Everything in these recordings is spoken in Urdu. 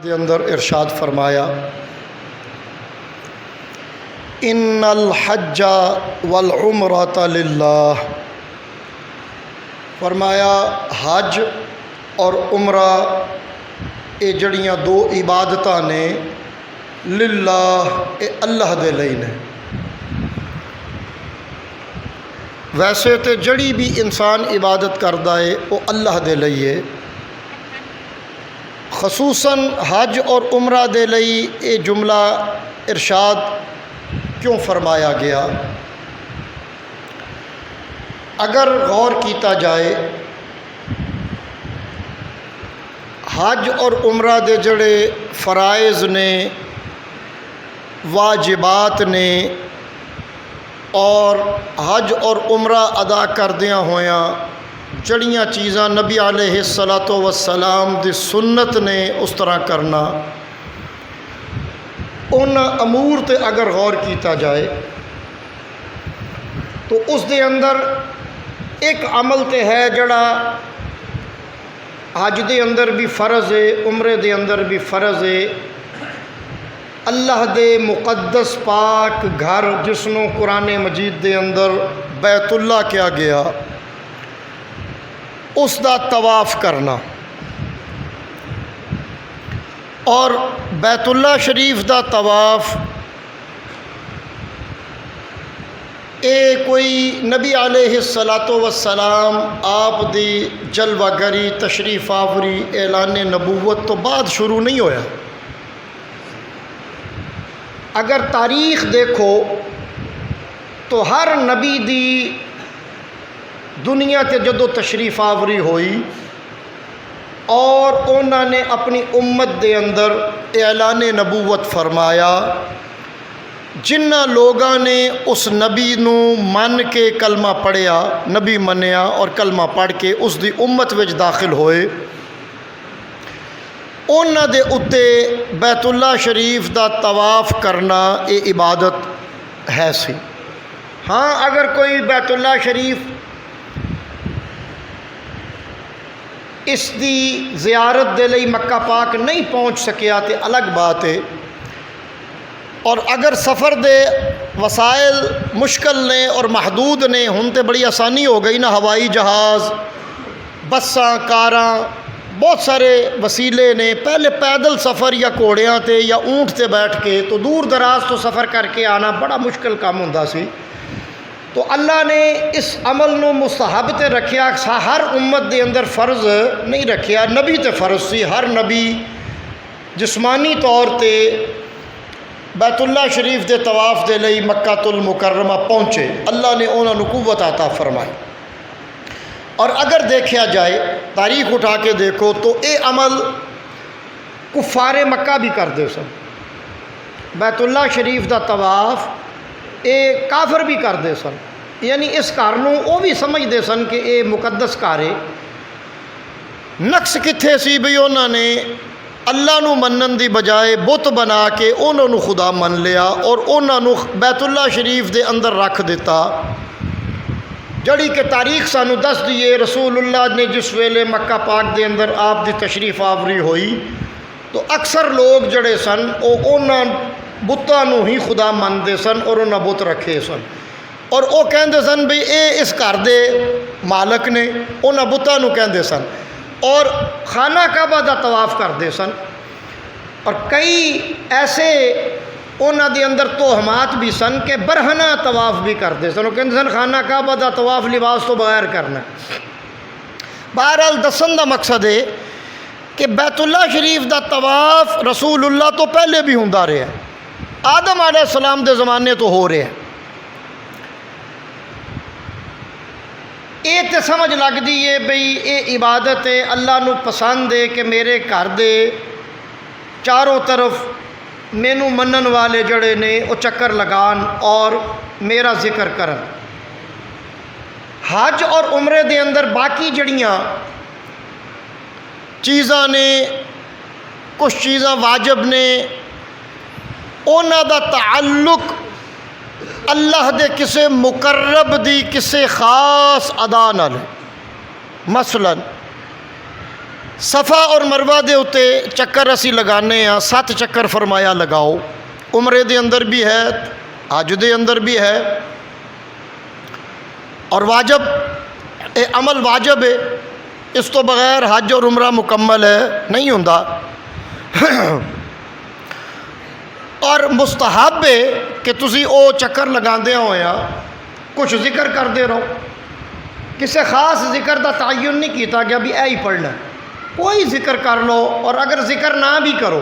دے اندر ارشاد فرمایا ان الحج والعمرۃ للہ، فرمایا حج اور عمرہ یہ جڑیاں دو عبادتاں نے للہ، اے اللہ دے لئی نے۔ ویسے تے جڑی بھی انسان عبادت کردا ہے وہ اللہ دے لئی ہے، خصوصاً حج اور عمرہ دے لئی یہ جملہ ارشاد کیوں فرمایا گیا؟ اگر غور کیتا جائے حج اور عمرہ دے جڑے فرائض نے، واجبات نے، اور حج اور عمرہ ادا کردیاں ہویاں جڑیاں چیزاں نبی علیہ الصلاۃ والسلام دی سنت نے اس طرح کرنا، ان امور تے اگر غور کیتا جائے تو اس دے اندر ایک عمل تے ہے جڑا حج دے اندر بھی فرض ہے، عمرے دے اندر بھی فرض ہے۔ اللہ دے مقدس پاک گھر جس نوں قرآن مجید دے اندر بیت اللہ کیا گیا، اس دا طواف کرنا، اور بیت اللہ شریف دا طواف اے کوئی نبی علیہ الصلاۃ والسلام آپ دی جلوہ گری، تشریف آوری، اعلان نبوت تو بعد شروع نہیں ہویا۔ اگر تاریخ دیکھو تو ہر نبی دی دنیا تے جدو تشریف آوری ہوئی اور انہوں نے اپنی امت دے اندر اعلان نبوت فرمایا، جنہ لوگاں نے اس نبی نو من کے کلمہ پڑھیا، نبی منیا اور کلمہ پڑھ کے اس دی امت وچ داخل ہوئے، انہاں دے اتے بیت اللہ شریف دا طواف کرنا یہ عبادت ہے سی۔ ہاں اگر کوئی بیت اللہ شریف اس دی زیارت دے لئی مکہ پاک نہیں پہنچ سکیا تے الگ بات ہے، اور اگر سفر دے وسائل مشکل نے اور محدود نے، ہن تے بڑی آسانی ہو گئی نا، ہوائی جہاز، بساں، کاراں، بہت سارے وسیلے نے۔ پہلے پیدل سفر یا گھوڑیاں تے یا اونٹ تے بیٹھ کے تو دور دراز تو سفر کر کے آنا بڑا مشکل کام ہوندا سی، تو اللہ نے اس عمل نو مستحب تے رکھیا، ہر امت دے اندر فرض نہیں رکھیا۔ نبی تے فرض سی، ہر نبی جسمانی طور تے بیت اللہ شریف دے طواف دے لئی مکہ المکرمہ پہنچے، اللہ نے انہاں نو قوت عطا فرمائی۔ اور اگر دیکھا جائے تاریخ اٹھا کے دیکھو تو اے عمل کفار مکہ بھی کرتے سن، بیت اللہ شریف دا طواف اے کافر بھی کرتے سن، یعنی اس گھر نوں وہ بھی سمجھتے سن کہ اے مقدس گھر ہے۔ نقص کتھے سی بھی انہوں نے اللہ نو منن دی بجائے بت بنا کے انہوں نو خدا من لیا اور انہوں نو بیت اللہ شریف دے اندر رکھ دیتا، جڑی کہ تاریخ سانو دس دیے رسول اللہ نے جس ویلے مکہ پاک دے اندر آپ دی تشریف آوری ہوئی تو اکثر لوگ جڑے سن وہ انہاں بتاں نو ہی خدا مندے سن اور انہاں بت رکھے سن، اور وہ کہندے سن بھی اے اس گھر دے مالک نے، انہاں بتاں نو کہندے سن، اور خانہ کعبہ دا طواف کردے سن۔ اور کئی ایسے انہاں دے اندر توہمات بھی سن کہ برہنہ طواف بھی کرتے سن، وہ کہندے سن خانہ کعبہ دا طواف لباس تو بغیر کرنا۔ بہرحال دسن دا مقصد ہے کہ بیت اللہ شریف دا طواف رسول اللہ تو پہلے بھی ہوندا رہا ہے، آدم علیہ السلام دے زمانے تو ہو رہا ہے۔ یہ تے سمجھ لگ دی ہے بھئی یہ عبادت ہے، اللہ نو پسند ہے کہ میرے گھر دے چاروں طرف مینو منن والے جڑے نے وہ چکر لگان اور میرا ذکر کرن۔ حج اور عمرے دے اندر باقی جڑیاں چیزاں نے، کچھ چیزاں واجب نے، انہاں دا تعلق اللہ دے کسے مقرب دی کسے خاص ادا نال۔ مثلا صفا اور مروہ دے اتے چکر اسی لگانے ہیں، 7 چکر فرمایا لگاؤ۔ عمرے دے اندر بھی ہے، حج دے اندر بھی ہے، اور واجب عمل واجب ہے، اس تو بغیر حج اور عمرہ مکمل ہے نہیں ہوندا۔ اور مستحب ہے کہ تسی او چکر لگاندے ہویا کچھ ذکر کردے رہو، کسی خاص ذکر دا تعین نہیں کیتا گیا بھی اے ہی پڑھنا، کوئی ذکر کر لو، اور اگر ذکر نہ بھی کرو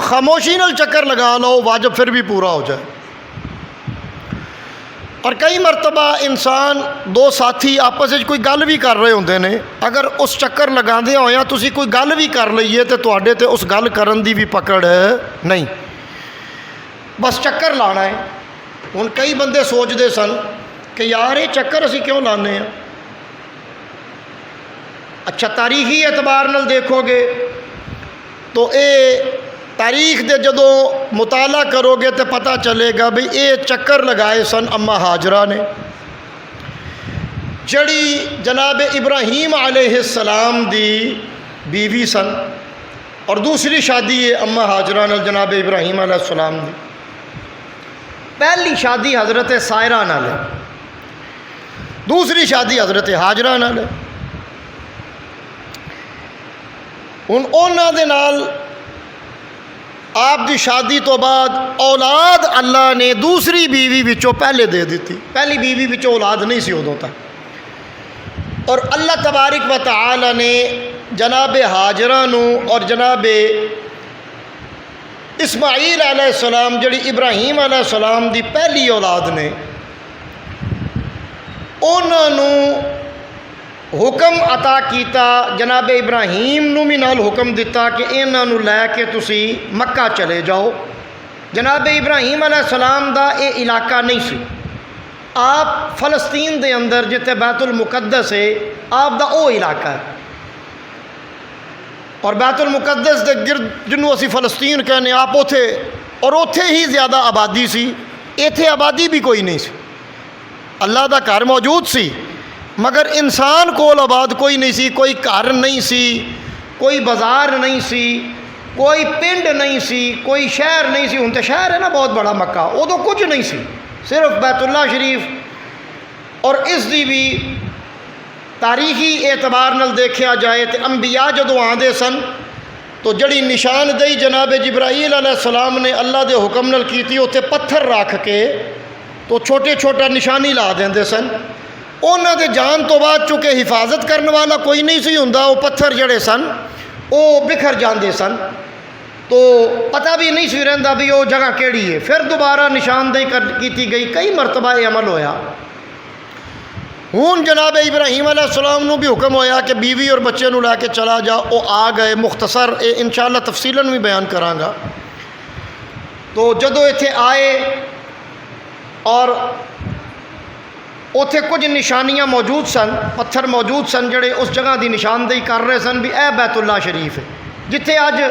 خاموشی نال چکر لگا لو، واجب پھر بھی پورا ہو جائے۔ اور کئی مرتبہ انسان دو ساتھی آپس میں کوئی گل بھی کر رہے ہوندے نے، اگر اس چکر لگاندے ہویا تسی کوئی گل بھی کر لئیے تو تواڈے تے اس گل کرن دی بھی پکڑ نہیں، بس چکر لانا ہے۔ ہن کئی بندے سوچدے سن کہ یار یہ چکر اسی کیوں لانے ہیں؟ اچھا تاریخی اعتبار نال دیکھو گے تو اے تاریخ دے جدوں مطالعہ کرو گے تو پتہ چلے گا بھی اے چکر لگائے سن اما ہاجرہ نے، جڑی جناب ابراہیم علیہ السلام دی بیوی سن، اور دوسری شادی ہے اما ہاجرہ نال جناب ابراہیم علیہ السلام دی۔ پہلی شادی حضرت سائرہ نال ہے، دوسری شادی حضرت ہاجرہ نال ہے۔ ہن انہاں دے نال آپ دی شادی تو بعد اولاد اللہ نے دوسری بیوی وچوں پہلے دے دیتی، پہلی بیوی وچوں اولاد نہیں سی ادوں تک، اور اللہ تبارک و تعالی نے جناب ہاجرہ نو اور جناب اسماعیل علیہ السلام جڑی ابراہیم علیہ السلام دی پہلی اولاد نے، انہاں نو حکم عطا کیتا، جناب ابراہیم نو بھی نال حکم دیتا کہ انہاں نو لے کے تسی مکہ چلے جاؤ۔ جناب ابراہیم علیہ السلام دا اے علاقہ نہیں سی، آپ فلسطین دے اندر جتے بیت المقدس ہے آپ دا او علاقہ ہے، اور بیت المقدس دے گرد جنوں اسی فلسطین کہنے آپ اوتھے، اور اوتھے ہی زیادہ آبادی سی، ایتھے آبادی بھی کوئی نہیں سی، اللہ دا گھر موجود سی مگر انسان کول آباد کوئی نہیں سی، کوئی گھر نہیں سی، کوئی بازار نہیں سی، کوئی پنڈ نہیں سی، کوئی شہر نہیں سی۔ ہن تے شہر ہے نا بہت بڑا مکہ، ادو کچھ نہیں سی، صرف بیت اللہ شریف۔ اور اس دی بھی تاریخی اعتبار نال دیکھا جائے تو انبیاء جدوں آندے سن تو جڑی نشاندہی جناب جبرائیل علیہ السلام نے اللہ دے حکم نال کیتی، اوتے پتھر رکھ کے تو چھوٹے چھوٹا نشانی لا دیندے سن۔ انہاں دے جان تو بعد چونکہ حفاظت کرنے والا کوئی نہیں سی ہوندا، وہ پتھر جڑے سن وہ بکھر جاندے سن، تو پتہ بھی نہیں سی رہندا بھی وہ جگہ کیڑی ہے۔ پھر دوبارہ نشاندہی کیتی گئی، کئی مرتبہ یہ عمل ہویا۔ ہون جناب ابراہیم علیہ السلام نو بھی حکم ہویا کہ بیوی اور بچے نو لے کے چلا جا، وہ آ گئے۔ مختصر انشاءاللہ تفصیلاً بھی بیان کراں گا۔ تو جدو ایتھے آئے اور اوتھے کچھ نشانیاں موجود سن، پتھر موجود سن جڑے اس جگہ دی نشاندہی کر رہے سن بھی اے بیت اللہ شریف ہے، جتھے اج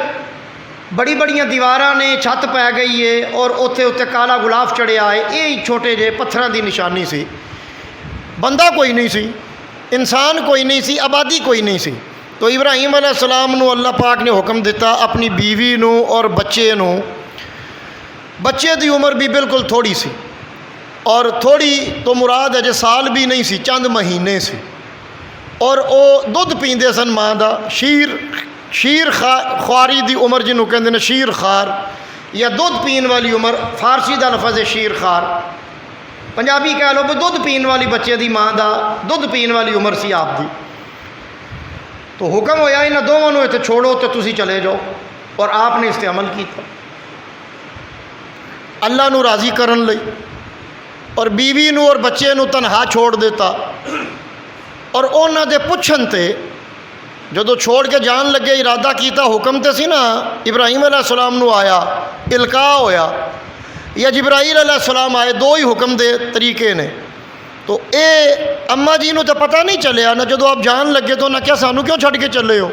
بڑی بڑیاں دیواراں نے، چھت پی گئی ہے اور اوتھے کالا غلاف چڑھیا ہے، یہ چھوٹے جے پتھراں دی نشانی سی۔ بندہ کوئی نہیں سی، انسان کوئی نہیں سی، آبادی کوئی نہیں سی۔ تو ابراہیم علیہ السلام نو اللہ پاک نے حکم دیتا اپنی بیوی نو اور بچے نو، بچے دی عمر بھی بالکل تھوڑی سی، اور تھوڑی تو مراد ہے جے سال بھی نہیں سی، چند مہینے سی، اور وہ دودھ پیندے سن ماں دا، شیر خواری دی عمر جنوں کہندے نے شیر خار، یا دودھ پین والی عمر، فارسی دا لفظ ہے شیر خار، پنجابی کہہ لو بھی دودھ پین والی بچے دی ماں دا دودھ پین والی عمر سی آپ دی۔ تو حکم ہویا انہاں دونوں نو اتنے چھوڑو تو تسی چلے جاؤ، اور آپ نے اس تے عمل کیتا اللہ نو راضی کرن لئی، اور بیوی نو اور بچے نو تنہا چھوڑ دیتا۔ اور انہاں دے پچھن تے جدو چھوڑ کے جان لگے ارادہ کیتا، حکم تے سی نا ابراہیم علیہ السلام نو آیا، القاء ہویا، یا جبرائیل علیہ السلام آئے، دو ہی حکم دے طریقے نے۔ تو اے اماں جی نو تو پتہ نہیں چلیا نا، جدو آپ جان لگے تو انہاں کیا سانو کیوں چھڑ کے چلے ہو؟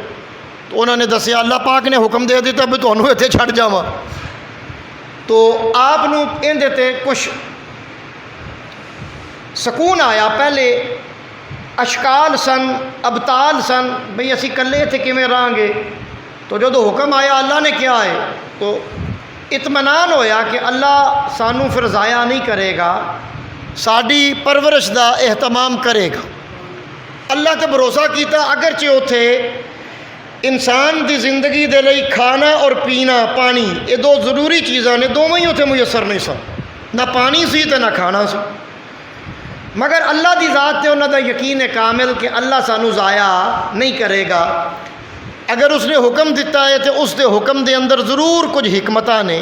تو انہوں نے دسیا اللہ پاک نے حکم دے دیتا بھی تانوں ایتھے چھڑ جاواں۔ تو آپ نو اندے تے کچھ سکون آیا۔ پہلے اشکال سن ابتال سن بھئی اسی کلے تھے کیویں رہاں گے. تو جدو حکم آیا اللہ نے کیا ہے تو اطمینان ہویا کہ اللہ سانوں پھر ضائع نہیں کرے گا, ساڈی پرورش دا اہتمام کرے گا. اللہ تے بھروسہ کیتا اگرچہ اوتھے انسان دی زندگی دے لئی کھانا اور پینا پانی یہ دو ضروری چیزاں نے, دوویں ہی اوتھے میسر نہیں سن, نہ پانی سی تے نہ کھانا سی. مگر اللہ دی ذات تے انہاں دا یقین کامل کہ اللہ سانوں ضائع نہیں کرے گا. اگر اس نے حکم دیتا ہے تو اس دے حکم دے اندر ضرور کچھ حکمتاں نے,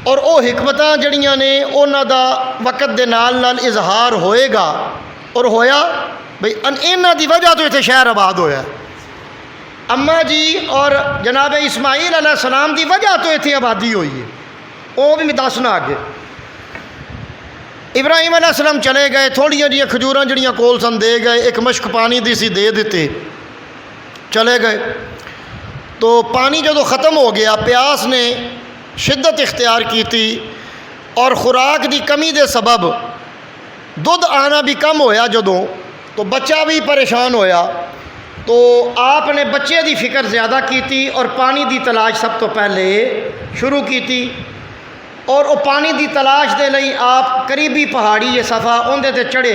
اور او حکمتاں جڑیاں نے انہاں دا وقت دے نال نال اظہار ہوئے گا. اور ہویا بھئی انہاں دی وجہ تو اتنے شہر آباد ہویا. اماں جی اور جناب اسماعیل علیہ السلام دی وجہ تو اتنے آبادی ہوئی ہے, وہ بھی میں دسنا آگے. ابراہیم علیہ السلام چلے گئے, تھوڑیاں جیاں کھجوراں جڑیاں کول سن دے گئے, ایک مشک پانی دی سی دے دیتے, چلے گئے. تو پانی جدو ختم ہو گیا, پیاس نے شدت اختیار کی تھی اور خوراک دی کمی دے سبب دودھ آنا بھی کم ہویا جدوں, تو بچہ بھی پریشان ہویا. تو آپ نے بچے دی فکر زیادہ کی تھی اور پانی دی تلاش سب تو پہلے شروع کی تھی. اور وہ پانی دی تلاش دے لئی آپ قریبی پہاڑی یہ صفا اندے تے چڑھے,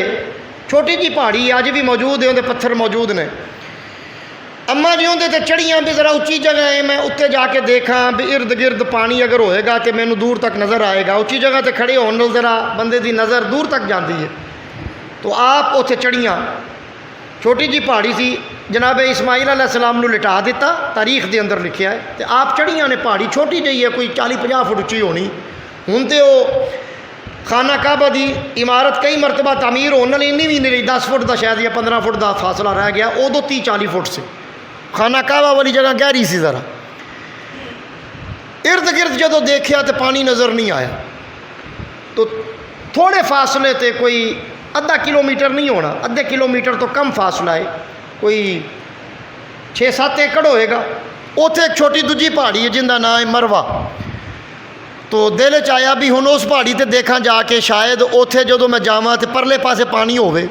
چھوٹی جی پہاڑی اج بھی موجود ہے, اندے پتھر موجود نے. اماں جی اندے تے چڑھیاں بھی ذرا اچھی جگہ ہے, میں اتنے جا کے دیکھاں بھی ارد گرد پانی اگر ہوئے گا تو مینوں دور تک نظر آئے گا. اچھی جگہ تے کھڑے ہونے نال ذرا بندے دی نظر دور تک جاندی ہے. تو آپ اتنے چڑھیاں, چھوٹی جی پہاڑی سی, جناب اسماعیل علیہ السلام نو لٹا دیتا, تاریخ دے اندر لکھیا ہے. تو آپ چڑھیاں نے, پہاڑی چھوٹی جہی ہے, کوئی 40-50 فٹ اچھی ہونی. ہوں تو وہ خانہ کعبہ دی عمارت کئی مرتبہ تعمیر ہونے والی اینی بھی نہیں رہی, 10 فٹ دا شاید یا 15 فٹ دا فاصلہ رہ گیا. ادو 30-40 فٹ سے خانہ کعبہ والی جگہ گہری سی ذرا. ارد گرد جدو دیکھیا تو پانی نظر نہیں آیا. تو تھوڑے فاصلے تے کوئی آدھا کلومیٹر نہیں ہونا, آدھے کلومیٹر تو کم فاصلہ ہے, کوئی 6-7 ایکڑ ہوئے گا. اوتھے ایک چھوٹی دوجی پہاڑی ہے جن کا نام ہے مروا. تو دل چایا بھی ہن اس پہاڑی تے دیکھاں جا کے شاید اوتھے جدو میں جاواں تے پرلے پاسے پانی ہوے.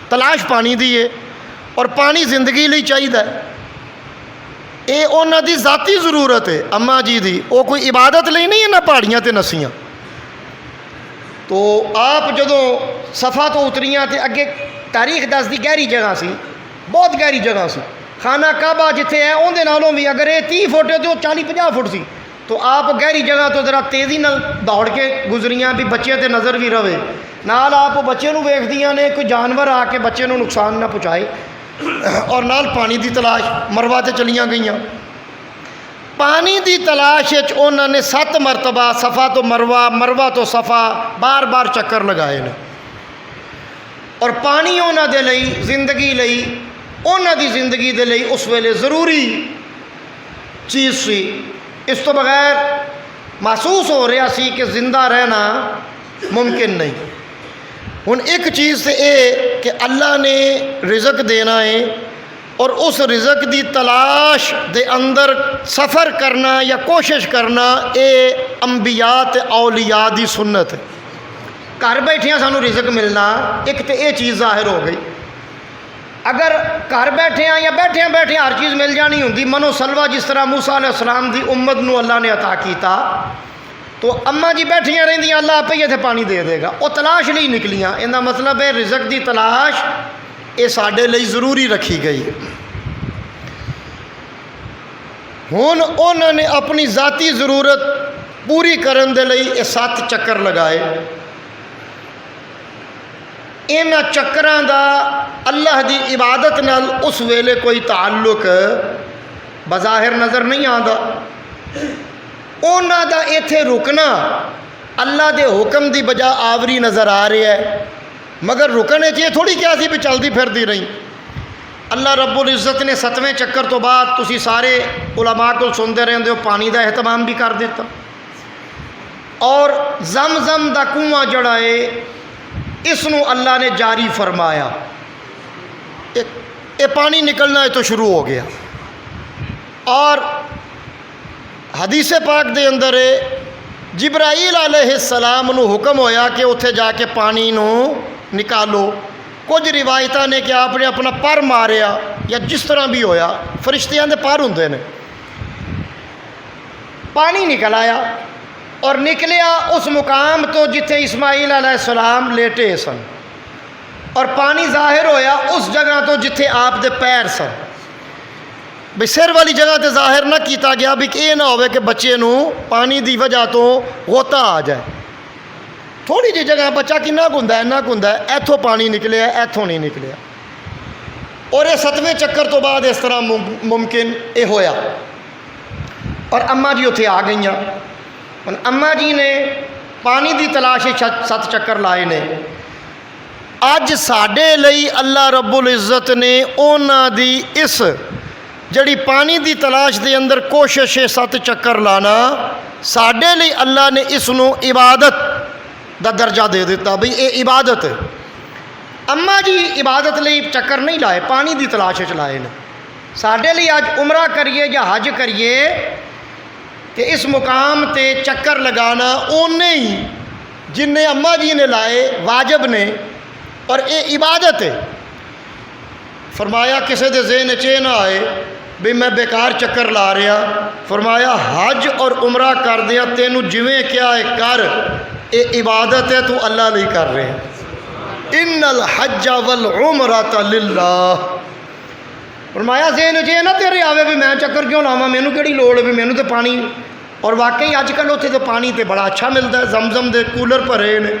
تلاش پانی دی ہے, اور پانی زندگی لئی چاہیے. اے انہاں دی ذاتی ضرورت ہے اماں جی دی, وہ کوئی عبادت لئی نہیں ہے نہ پہاڑیاں تے نسیاں. تو آپ جدو صفا تو اتریاں تے اگے تاریخ دس دی گہری جگہ سی, بہت گہری جگہ سی. خانہ کعبہ جتھے ہے اندے نالوں بھی اگر یہ 30 فٹ ہے تو 40-50 فٹ سی. تو آپ گہری جگہ تو ذرا تیزی نال دوڑ کے گزریاں بھی بچے تے نظر بھی رہے, نال آپ بچے نو ویکھدیاں نے کوئی جانور آ کے بچے نو نقصان نہ پہنچائے. اور نال پانی دی تلاش مروا تے چلیاں گئیاں. پانی دی تلاش انہوں نے 7 مرتبہ صفا تو مروا, مروا تو صفا بار بار چکر لگائے نے. اور پانی انہوں دے لئی زندگی لئی, انہوں دی زندگی دے لئی اس ویلے ضروری چیز سی. اس تو بغیر محسوس ہو رہا سی کہ زندہ رہنا ممکن نہیں. ہن ایک چیز تے اے کہ اللہ نے رزق دینا ہے, اور اس رزق دی تلاش دے اندر سفر کرنا یا کوشش کرنا اے انبیاء تے اولیاء دی سنت ہے. گھر بیٹھیاں سانو رزق ملنا ایک تے اے چیز ظاہر ہو گئی. اگر گھر بیٹھیاں یا بیٹھیاں بیٹھیاں ہر چیز مل جانی ہوندی, منو سلوہ جس طرح موسیٰ علیہ السلام دی امت نو اللہ نے عطا کیتا, تو اماں جی بیٹھیاں رہندیاں اللہ آپ ہی اتنے پانی دے دے گا. وہ تلاش لئی نکلیاں, اندہ مطلب ہے رزق دی تلاش یہ ساڈے لئی ضروری رکھی گئی. ہن انہوں نے اپنی ذاتی ضرورت پوری کرن دے لئی یہ 7 چکر لگائے. انہاں چکراں دا اللہ دی عبادت نال اس ویلے کوئی تعلق بظاہر نظر نہیں آندا. انہاں دا ایتھے رکنا اللہ دے حکم دی بجا آوری نظر آ رہا ہے, مگر رکنے چاہیے تھوڑی کیا سی بھی چلدی پھردی رہی. اللہ رب العزت نے 7ویں چکر تو بعد تسی سارے علماء کو سنتے رہندے ہو, پانی دا اہتمام بھی کر دیتا. اور زمزم دا کنواں جڑا ہے اس نو اللہ نے جاری فرمایا, یہ پانی نکلنا ہے تو شروع ہو گیا. اور حدیث پاک دے اندر جبرائیل علیہ السلام نو حکم ہویا کہ اتھے جا کے پانی نو نکالو. کچھ روایتاں نے کہ آپ نے اپنا پر ماریا یا جس طرح بھی ہویا، فرشتیاں دے پر ہوندے نے، پانی نکل آیا اور نکلیا اس مقام تو جتھے اسماعیل علیہ السلام لیٹے سن، اور پانی ظاہر ہویا اس جگہ تو جتھے آپ دے پیر سن۔ بھئی سر والی جگہ تے ظاہر نہ کیتا گیا بھی کہ یہ نہ ہوئے کہ بچے نو پانی دی وجہ تو غوطہ آ جائے۔ تھوڑی جی جگہ بچہ کی نہ گندا ہے ایتھوں پانی نکلیا ایتھوں نہیں نکلیا، اور یہ 7ویں چکر تو بعد اس طرح ممکن یہ ہویا، اور اماں جی اتھے آ گئیاں۔ اماں جی نے پانی دی تلاش 7 چکر لائے نے۔ اج ساڈے لئی اللہ رب العزت نے اونا دی اس جڑی پانی دی تلاش دے اندر کوشش ہے 7 چکر لانا، ساڈے لئی اللہ نے اس نو عبادت دا درجہ دے دیتا، بھئی اے عبادت ہے۔ اماں جی عبادت لئی چکر نہیں لائے، پانی دی تلاش چلائے نے۔ ساڈے لئی اج عمرہ کریے یا حج کریے کہ اس مقام تے چکر لگانا اونے ہی جن نے اماں جی نے لائے واجب نے، اور اے عبادت ہے۔ فرمایا کسے دے ذہن چے نہ آئے بھی میں بیکار چکر لا رہا، فرمایا حج اور عمرہ کر دیا تینوں جویں کیا ہے کر، اے عبادت ہے تو اللہ لئی کر رہے ہیں۔ ان الحج والعمرۃ للہ۔ فرمایا ذہن چے نہ تیرے آوے بھی میں چکر کیوں لاواں، مینوں کیڑی لوڑ ہے بھی مینوں تے پانی، اور واقعی اج کل اتنے تو پانی تے بڑا اچھا ملتا ہے، زمزم دے کولر بھرے نے،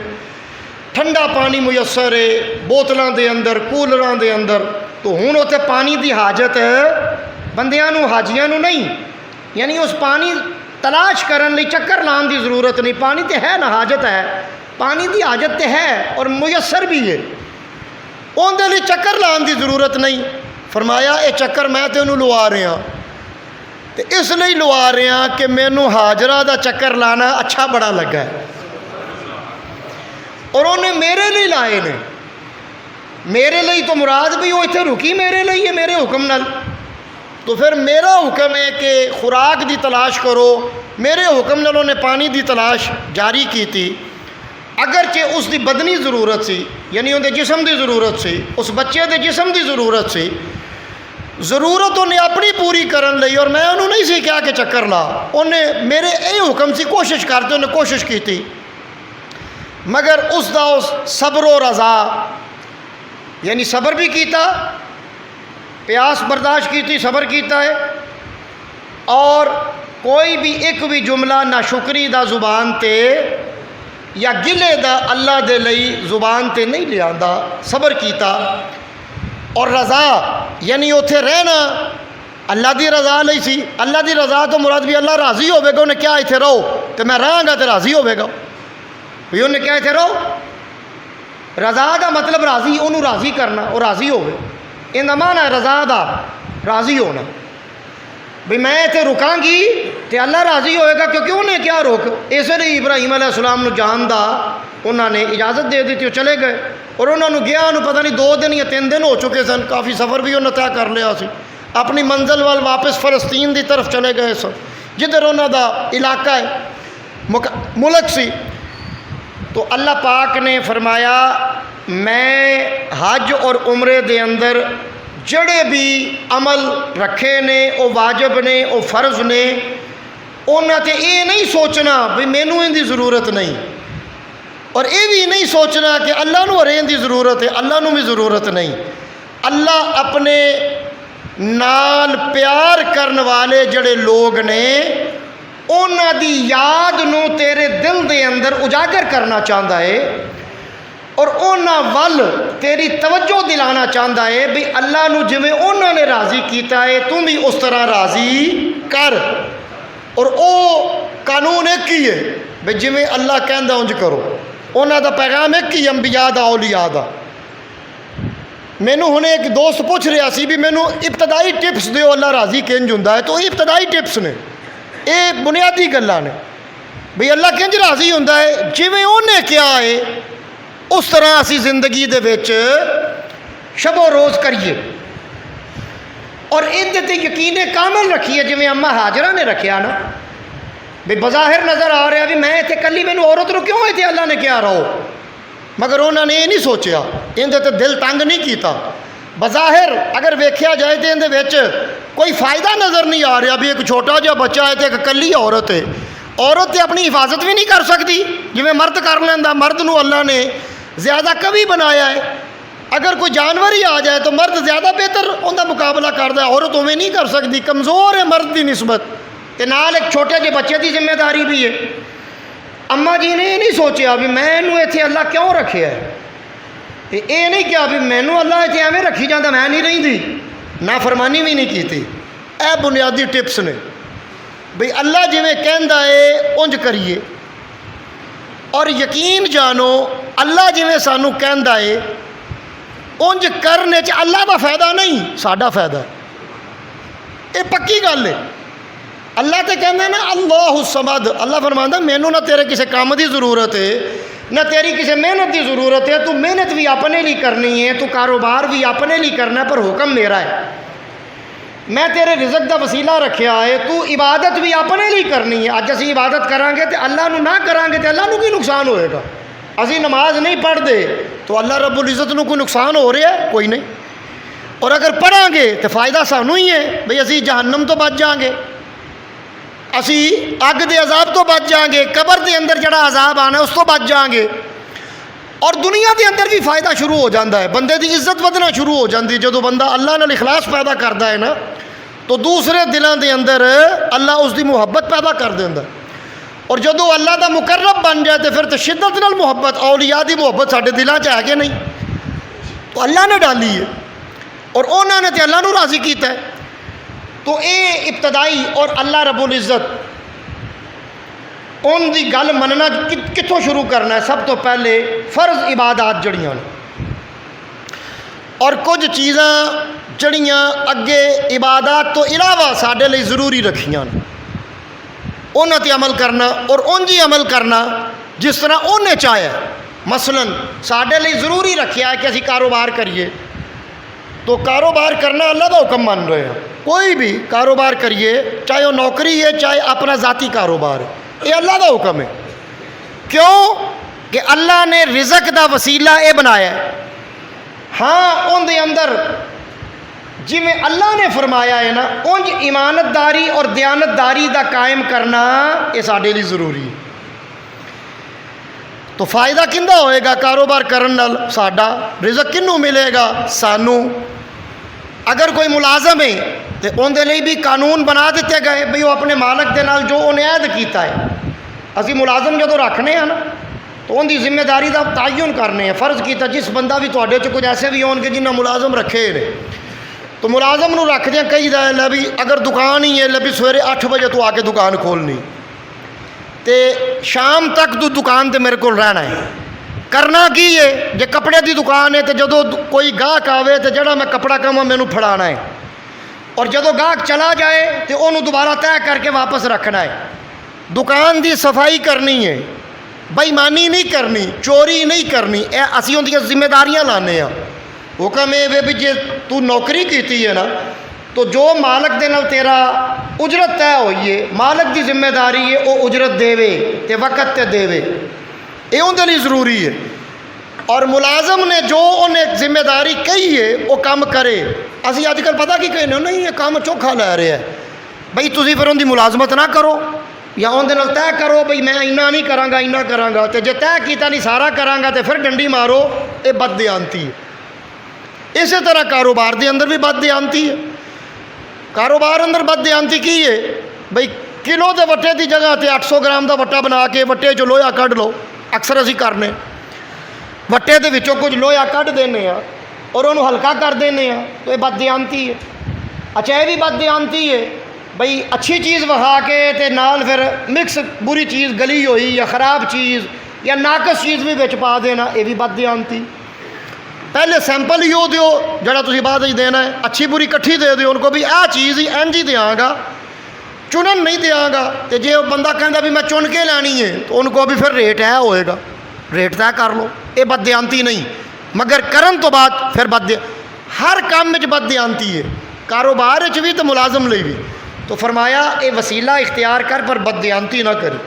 ٹھنڈا پانی میسر ہے بوتلاں دے اندر کولراں دے اندر، تو ہن اتنے پانی دی حاجت بندیاں نو حاجیاں نو نہیں، یعنی اس پانی تلاش کرن لئی چکر لان دی ضرورت نہیں، پانی تے ہے نا، حاجت ہے، پانی دی حاجت تے ہے اور میسر بھی ہے، اون دے لئی چکر لان دی ضرورت نہیں۔ فرمایا اے چکر میں تینوں لوا رہا، تے اس لئی لوا رہا کہ مینوں ہاجرہ دا چکر لانا اچھا بڑا لگا ہے، اور انہیں میرے لئی لائے نے۔ میرے لئی تو مراد بھی وہ اتنے رکی میرے لئی ہے میرے حکم نال، تو پھر میرا حکم ہے کہ خوراک دی تلاش کرو، میرے حکم نال انہیں پانی دی تلاش جاری کی تھی، اگرچہ اس دی بدنی ضرورت سی، یعنی اندر جسم دی ضرورت سی، اس بچے دے جسم دی ضرورت سی، ضرورت انہیں اپنی پوری کرن لئی، اور میں انہوں نہیں سی کیا کہ چکر لا، انہیں میرے اے حکم سی کوشش کرتے، انہیں کوشش کی تھی، مگر اس دا اس صبر و رضا، یعنی صبر بھی کیتا، پیاس برداشت کی تھی، صبر کیتا ہے، اور کوئی بھی ایک بھی جملہ نہ شکری دا زبان تے یا گلے دا اللہ دے لئی زبان تے نہیں لیا، صبر کیتا، اور رضا یعنی اتھے رہنا اللہ دی رضا لئی سی۔ اللہ دی رضا تو مراد بھی اللہ راضی ہوئے گا، انہیں کیا اتھے رہو تو میں رہاں گا تو راضی ہوئے گا، بھی انہیں کیا اتھے رہو، رضا دا مطلب راضی، انہوں راضی کرنا، اور راضی ہوئے، ان دا معنی ہے رضا دا راضی ہونا، بھی میں اتھے رکاں گی تو اللہ راضی ہوئے گا، کیونکہ انہیں کیا روک، اس لیے ابراہیم علیہ السلام نو جان دا انہوں نے اجازت دے دی تھی، وہ چلے گئے، اور انہوں نے گیا انہوں پتہ نہیں 2 دن یا 3 دن ہو چکے سن، کافی سفر بھی انہوں نے طے کر لیا سی، اپنی منزل وال واپس فلسطین دی طرف چلے گئے سن، جدھر انہوں دا علاقہ ہے ملک سی۔ تو اللہ پاک نے فرمایا میں حج اور عمرے دے اندر جڑے بھی عمل رکھے نے او واجب نے او فرض نے، انہاں تے یہ نہیں سوچنا بھی مینوں ان دی ضرورت نہیں، اور یہ بھی نہیں سوچنا کہ اللہ نو ہرے ان دی ضرورت ہے، اللہ نو بھی ضرورت نہیں۔ اللہ اپنے نال پیار کرن والے جڑے لوگ نے انہاں دی یاد نو تیرے دل دے اندر اجاگر کرنا چاہتا ہے، اور انہاں ول تیری توجہ دلانا چاہتا ہے بھی اللہ نو جویں انہاں نے راضی کیتا ہے تم بھی اس طرح راضی کر، اور او قانون ایک ہی ہے بھی جویں اللہ کہندا انج کرو، انہاں دا پیغام ایک ہی، انبیاء دا اولیاء دا۔ مینوں ہنے ایک دوست پوچھ رہا سی بھی مینوں ابتدائی ٹپس دیو اللہ راضی کنج ہوندا ہے، تو یہ ابتدائی ٹپس نے، یہ بنیادی گلاں نے بھئی اللہ کنج راضی ہوندا ہے، جویں انہیں کیا ہے اس طرح اسی زندگی دے وچ شب و روز کریے، اور ان تے یقین کامل رکھیے، جویں اماں ہاجرہ نے رکھیا نا، بھی بظاہر نظر آ رہا بھی میں اتنے کلی، مینوں عورت نو کیوں اتنے اللہ نے کیا رہو، مگر انہوں نے یہ نہیں سوچیا، اندر تے دل تنگ نہیں کیتا۔ بظاہر اگر ویکھیا جائے تو اندر وچ کوئی فائدہ نظر نہیں آ رہا بھی ایک چھوٹا جہا بچہ ہے تو ایک کلی عورت ہے۔ عورت تے اپنی حفاظت بھی نہیں کر سکتی جویں مرد کر لینا۔ مرد نو اللہ نے زیادہ قوی بنایا ہے، اگر کوئی جانور ہی آ جائے تو مرد زیادہ بہتر ان کا مقابلہ کرتا ہے، عورت اویں نہیں کر سکتی، کمزور ہے مرد کی نسبت۔ تے نال ایک چھوٹے جہے بچے کی ذمہ داری بھی ہے۔ اماں جی نے یہ نہیں سوچیا بھی میں اتنے اللہ کیوں رکھیا ہے، یہ نہیں کیا بھی مینوں اللہ اتنے ایویں رکھی جاتا میں نہیں رہی، نافرمانی بھی نہیں کی۔ اے بنیادی ٹپس نے بھئی اللہ جویں کہندا ہے اونج کریے، اور یقین جانو اللہ جویں سانوں کہندا ہے اونج کرنے چ اللہ دا فائدہ نہیں، ساڈا فائدہ ہے، یہ پکی گل ہے۔ اللہ تے کہندا نا اللہ الصمد، اللہ فرماندا مینوں نہ تیرے کسی کام دی ضرورت ہے نہ تیری کسی محنت دی ضرورت ہے، تو محنت بھی اپنے لیے کرنی ہے، تو کاروبار بھی اپنے لیے کرنا ہے، پر حکم میرا ہے۔ میں تیرے رزق دا وسیلہ رکھیا ہے، تو عبادت بھی اپنے لیے کرنی ہے۔ اج اسی عبادت کران گے تے اللہ نو نہ کران گے تے اللہ نو کی نقصان ہوئے گا؟ اسی نماز نہیں پڑھ دے تو اللہ رب العزت نو کوئی نقصان ہو رہا ہے؟ کوئی نہیں۔ اور اگر پڑھاں گے تو فائدہ سانوں ہی ہے، بھئی اسی جہنم تو بچ جائیں گے، اسی اگ دے عذاب تو بچ جائیں گے، قبر دے اندر جڑا عذاب آنا ہے اس تو بچ جائیں گے، اور دنیا دے اندر بھی فائدہ شروع ہو جاتا ہے، بندے دی عزت ودنا شروع ہو جاتی ہے۔ جدو بندہ اللہ نال اخلاص پیدا کرتا ہے نا تو دوسرے دلوں دے اندر اللہ اس دی محبت پیدا کر دیندا ہے، اور جدو اللہ دا مقرب بن جائے تو پھر تو شدت نال محبت، اولیاء دی محبت ساڈے دلاں چ ہے کہ نہیں؟ تو اللہ نے ڈالی ہے اور انہوں نے تو اللہ نو راضی کیتا ہے۔ تو اے ابتدائی، اور اللہ رب العزت ان دی گل مننا کتوں شروع کرنا ہے؟ سب تو پہلے فرض عبادات جڑیاں نے، اور کچھ چیزاں جڑیاں اگے عبادات تو علاوہ ساڈے لئی ضروری رکھیاں نے، انہاں تے عمل کرنا اور انج ہی عمل کرنا جس طرح انہیں چاہیا۔ مثلا ساڈے لئی ضروری رکھیا ہے کہ اسی کاروبار کریے، تو کاروبار کرنا اللہ دا حکم مان رہے ہیں، کوئی بھی کاروبار کریے، چاہے وہ نوکری ہے چاہے اپنا ذاتی کاروبار ہے، یہ اللہ دا حکم ہے۔ کیوں کہ اللہ نے رزق دا وسیلہ اے بنایا ہے۔ ہاں ان دے اندر جویں اللہ نے فرمایا ہے نا انج امانت داری اور دیانت داری دا قائم کرنا یہ ساڈے لیے ضروری ہے۔ تو فائدہ کِندا ہوئے گا کاروبار کرن نال؟ ساڈا رزق کنوں ملے گا؟ سانوں۔ اگر کوئی ملازم ہے تو ان دے لئی بھی قانون بنا دیتے گئے بھئی وہ اپنے مالک دے نال جو انہیں عہد کیتا ہے، اسی ملازم جدوں رکھنے ہیں نا تو ان دی ذمہ داری دا تعین کرنے ہیں، فرض کیتا جس بندہ بھی تواڈے چ کچھ ایسے بھی ہون گے جنہاں ملازم رکھے نے، تو ملازم نو رکھ دیاں کئی دا لے بھی اگر دکان ہی ہے لے بھی سویرے 8 بجے تو آ کے دکان کھولنی تے شام تک تو دکان تے میرے کو رہنا ہے۔ کرنا کی ہے؟ جے کپڑے دی دکان ہے تو جدو کوئی گاہک آوے تو جڑا میں کپڑا کہاں مینوں پھڑانا ہے، اور جدو گاہک چلا جائے تو انہوں دوبارہ طے کر کے واپس رکھنا ہے۔ دکان دی صفائی کرنی ہے، بےایمانی نہیں کرنی، چوری نہیں کرنی، اے اسی ان دی ذمہ داریاں لانے ہیں۔ حکم یہ بھی جے تو نوکری کیتی ہے نا تو جو مالک دے نال تیرا اجرت طے ہوئی ہے، مالک دی ذمہ داری ہے وہ اجرت دے تے وقت تے دے، یہ اندر لیے ضروری ہے۔ اور ملازم نے جو انہیں ذمہ داری کہی ہے وہ کام کرے۔ اسی اج کل پتہ کی کہنے نہیں یہ کام چوکھا لے رہے ہیں، بھئی تسی پھر ان دی ملازمت نہ کرو یا ان دے نال طے کرو بھئی میں اینا نہیں کراں گا اینا کراں گا، تے جے طے کیتا نہیں سارا کراں گا تے پھر ڈنڈی مارو، یہ بد دیانتی ہے۔ اسی طرح کاروبار دے اندر بھی بد دیانتی ہے۔ کاروبار اندر بد دیانتی کی ہے؟ بھئی کلو دے وٹے دی جگہ تے 800 گرام دا وٹا بنا کے وٹے جو لوہا کڈ لو، اکثر اسی کرنے وٹے دے وچوں کچھ لوہا کڈ دینے ہیں اور انہوں ہلکا کر دینے ہیں، تو یہ بد دیانتی ہے۔ اچھا یہ بھی بد دیانتی ہے بھئی اچھی چیز وہا کے تے نال پھر مکس بری چیز گلی ہوئی یا خراب چیز یا ناقص چیز بھی بچ پا دینا، یہ بھی بد دیانتی۔ پہلے سیمپل ہی ہو دیو جڑا تسی بعد ہی دینا ہے، اچھی بری کٹھی دے دیو ان کو بھی آ چیز ہی انج ہی دیاں گا، چنن نہیں دیاں گا، تے جے بندہ کہندا بھی میں چن کے لینی ہے تو ان کو بھی پھر ریٹ ہے ہوئے گا، ریٹ طے کر لو، یہ بد دیانتی نہیں۔ مگر کرن تو بعد پھر ہر کام میں بد دیانتی ہے، کاروبار بھی تو ملازم لئی بھی۔ تو فرمایا اے وسیلہ اختیار کر پر بد دیانتی نہ کری۔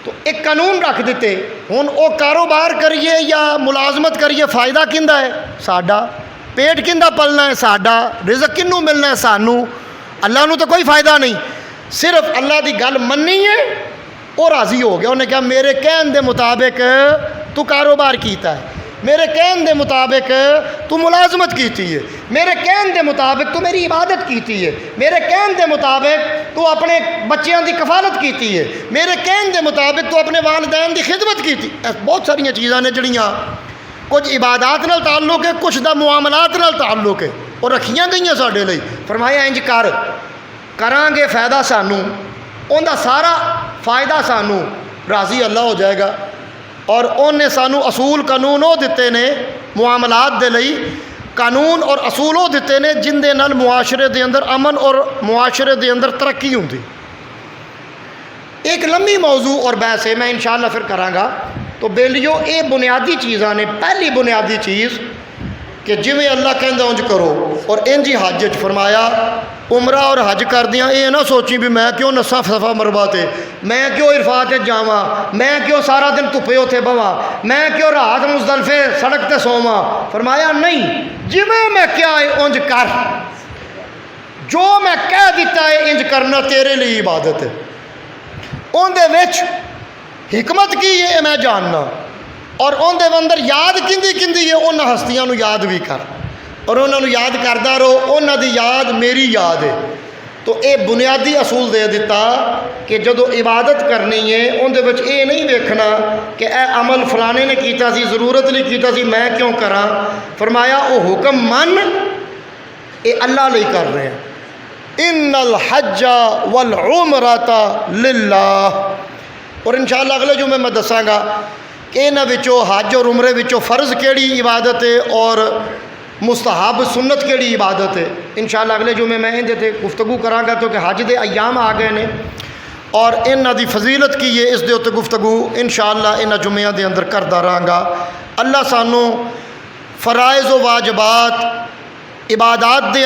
تو ایک قانون رکھ دیتے، ہن وہ کاروبار کریے یا ملازمت کریے، فائدہ کیندا ہے؟ ساڈا۔ پیٹ کیندا پلنا ہے؟ ساڈا۔ رزق کنوں ملنا ہے؟ سانوں۔ اللہ نو تو کوئی فائدہ نہیں، صرف اللہ دی گل مننی ہے، وہ راضی ہو گیا، انہیں کہا میرے کہن دے مطابق تو کاروبار کیتا ہے، میرے کہن دے مطابق تو ملازمت کیتی ہے، میرے کہن دے مطابق تو میری عبادت کیتی ہے، میرے کہن دے مطابق تو اپنے بچیاں دی کفالت کیتی ہے، میرے کہن دے مطابق تو اپنے والدین دی خدمت کیتی۔ بہت ساری چیزاں نے جڑیاں کچھ عبادات نال تعلق ہے، کچھ دا معاملات نال تعلق ہے، اور رکھیاں گئیاں ساڈے لئی۔ فرمایا انج کران گے فائدہ سانوں، ان دا سارا فائدہ سانوں، راضی اللہ ہو جائے گا۔ اور انہیں سانوں اصول قانون وہ دیتے نے معاملات دے لئی، قانون اور اصول وہ دیتے نے جن دے نال معاشرے دے اندر امن اور معاشرے دے اندر ترقی ہوندی۔ ایک لمبی موضوع اور بحث ہے، میں انشاءاللہ پھر کراں گا۔ تو بیلیو یہ بنیادی چیزاں نے۔ پہلی بنیادی چیز کہ جویں اللہ کہندا انج کرو، اور انج ہی حج وچ فرمایا عمرہ اور حج کردیاں یہ نہ سوچیں بھی میں کیوں نساں صفا مروا تے، میں کیوں عرفات جاواں، میں کیوں سارا دن دھوپے اوتھے بواں، میں کیوں رات مزدلفے سڑک تے سوواں۔ فرمایا نہیں، جویں میں کیا ہے انج کر، جو میں کہہ دیتا ہے انج کرنا تیرے لیے عبادت ہے۔ ان دے وچ حکمت کی ہے میں جاننا، اور ان دے اندر یاد کندی ہے انہاں ہستیاں نو یاد بھی کر، اور انہاں نو یاد کردا رہو، انہاں دی یاد میری یاد ہے۔ تو اے بنیادی اصول دے دیتا کہ جدو عبادت کرنی ہے ان دے وچ اے نہیں ویکھنا کہ اے عمل فلانے نے کیتا سی، ضرورت نہیں کیتا سی، میں کیوں کراں۔ فرمایا او حکم من، اے اللہ لئی کر رہے ہیں۔ ان الحج والعمرۃ للہ۔ اور انشاءاللہ اگلے جمعے میں دساں گا کہ انہاں وچوں حج اور عمرے وچوں فرض کیڑی عبادت ہے اور مستحب سنت کیڑی عبادت ہے۔ انشاءاللہ اگلے جمعے میں اندے تے گفتگو کراں گا، کیونکہ حج دے ایام آ گئے نے اور انہاں دی فضیلت کی ہے، اس دے اُتے گفتگو انشاءاللہ انہاں جمعیاں دے اندر کردا رہاں گا۔ اللہ سانوں فرائض و واجبات عبادات دے